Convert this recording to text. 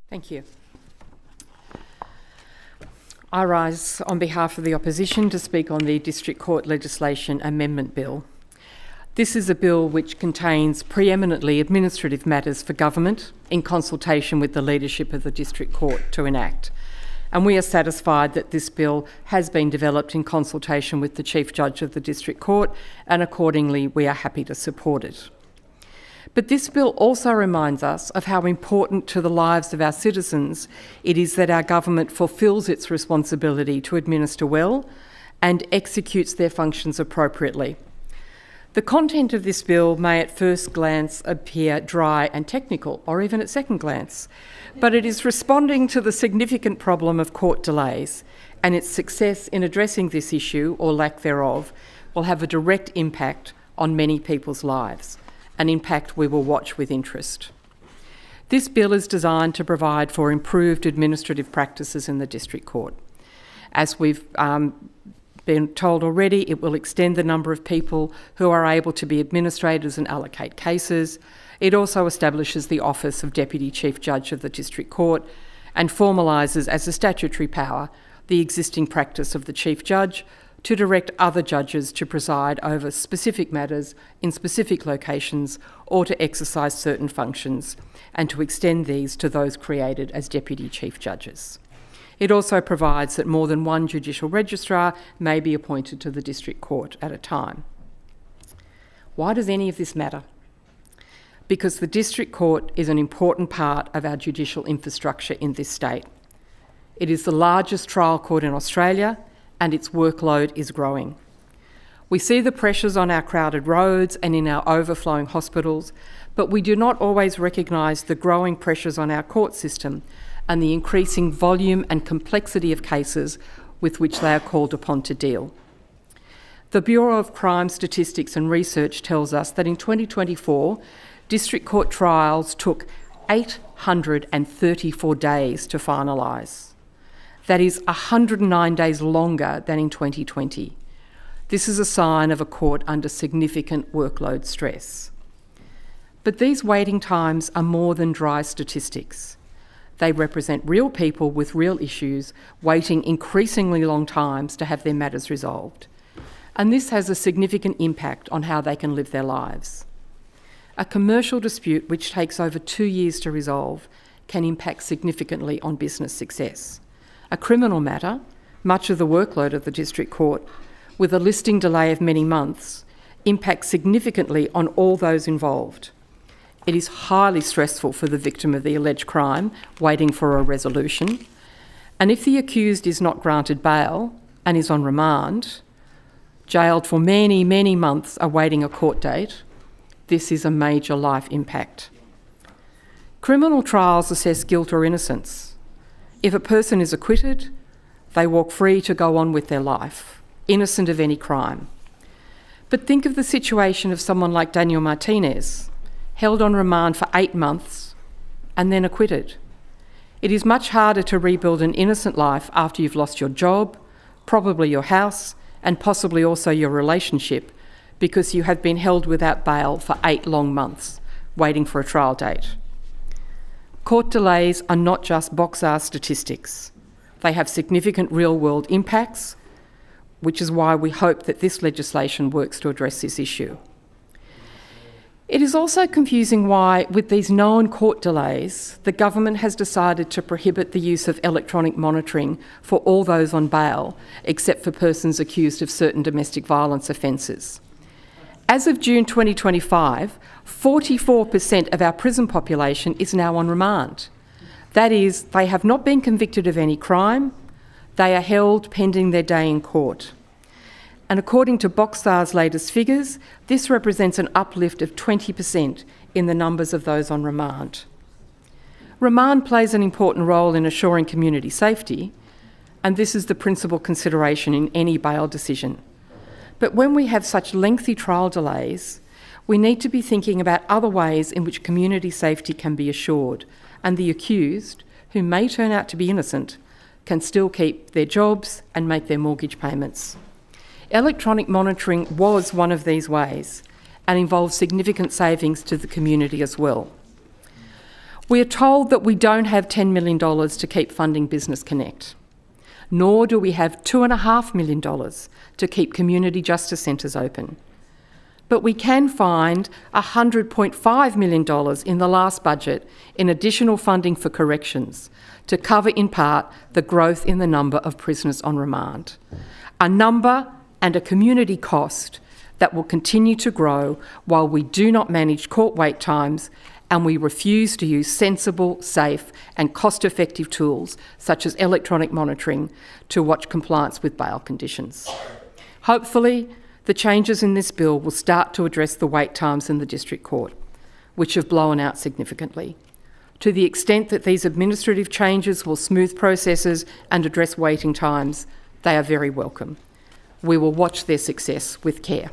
Thank you. I rise on behalf of the opposition to speak on the District Court Legislation Amendment Bill. This is a bill which contains preeminently administrative matters for government in consultation with the leadership of the District Court to enact. And we are satisfied that this bill has been developed in consultation with the Chief Judge of the District Court, and accordingly we are happy to support it. But this bill also reminds us of how important to the lives of our citizens it is that our government fulfils its responsibility to administer well and executes their functions appropriately. The content of this bill may at first glance appear dry and technical, or even at second glance, but it is responding to the significant problem of court delays, and its success in addressing this issue, or lack thereof, will have a direct impact on many people's lives, an impact we will watch with interest. This bill is designed to provide for improved administrative practices in the District Court. As we've been told already, it will extend the number of people who are able to be administrators and allocate cases. It also establishes the office of Deputy Chief Judge of the District Court and formalises as a statutory power the existing practice of the Chief Judge to direct other judges to preside over specific matters in specific locations or to exercise certain functions, and to extend these to those created as Deputy Chief Judges. It also provides that more than one judicial registrar may be appointed to the District Court at a time. Why does any of this matter? Because the District Court is an important part of our judicial infrastructure in this state. It is the largest trial court in Australia, and its workload is growing. We see the pressures on our crowded roads and in our overflowing hospitals, but we do not always recognise the growing pressures on our court system and the increasing volume and complexity of cases with which they are called upon to deal. The Bureau of Crime Statistics and Research tells us that in 2024, District Court trials took 834 days to finalise. That is 109 days longer than in 2020. This is a sign of a court under significant workload stress. But these waiting times are more than dry statistics. They represent real people with real issues waiting increasingly long times to have their matters resolved. And this has a significant impact on how they can live their lives. A commercial dispute which takes over 2 years to resolve can impact significantly on business success. A criminal matter, much of the workload of the District Court, with a listing delay of many months, impacts significantly on all those involved. It is highly stressful for the victim of the alleged crime, waiting for a resolution. And if the accused is not granted bail and is on remand, jailed for many, many months awaiting a court date, this is a major life impact. Criminal trials assess guilt or innocence. If a person is acquitted, they walk free to go on with their life, innocent of any crime. But think of the situation of someone like Daniel Martinez, held on remand for 8 months and then acquitted. It is much harder to rebuild an innocent life after you've lost your job, probably your house, and possibly also your relationship, because you have been held without bail for 8 long months, waiting for a trial date. Court delays are not just boxar statistics. They have significant real-world impacts, which is why we hope that this legislation works to address this issue. It is also confusing why, with these known court delays, the government has decided to prohibit the use of electronic monitoring for all those on bail, except for persons accused of certain domestic violence offences. As of June 2025, 44% of our prison population is now on remand. That is, they have not been convicted of any crime, they are held pending their day in court. And according to Boxar's latest figures, this represents an uplift of 20% in the numbers of those on remand. Remand plays an important role in assuring community safety, and this is the principal consideration in any bail decision. But when we have such lengthy trial delays, we need to be thinking about other ways in which community safety can be assured, and the accused, who may turn out to be innocent, can still keep their jobs and make their mortgage payments. Electronic monitoring was one of these ways and involved significant savings to the community as well. We are told that we don't have $10 million to keep funding Business Connect, nor do we have $2.5 million to keep community justice centres open. But we can find $100.5 million in the last budget in additional funding for corrections to cover in part the growth in the number of prisoners on remand. A number and a community cost that will continue to grow while we do not manage court wait times and we refuse to use sensible, safe and cost-effective tools such as electronic monitoring to watch compliance with bail conditions. Hopefully, the changes in this bill will start to address the wait times in the District Court, which have blown out significantly. To the extent that these administrative changes will smooth processes and address waiting times, they are very welcome. We will watch their success with care.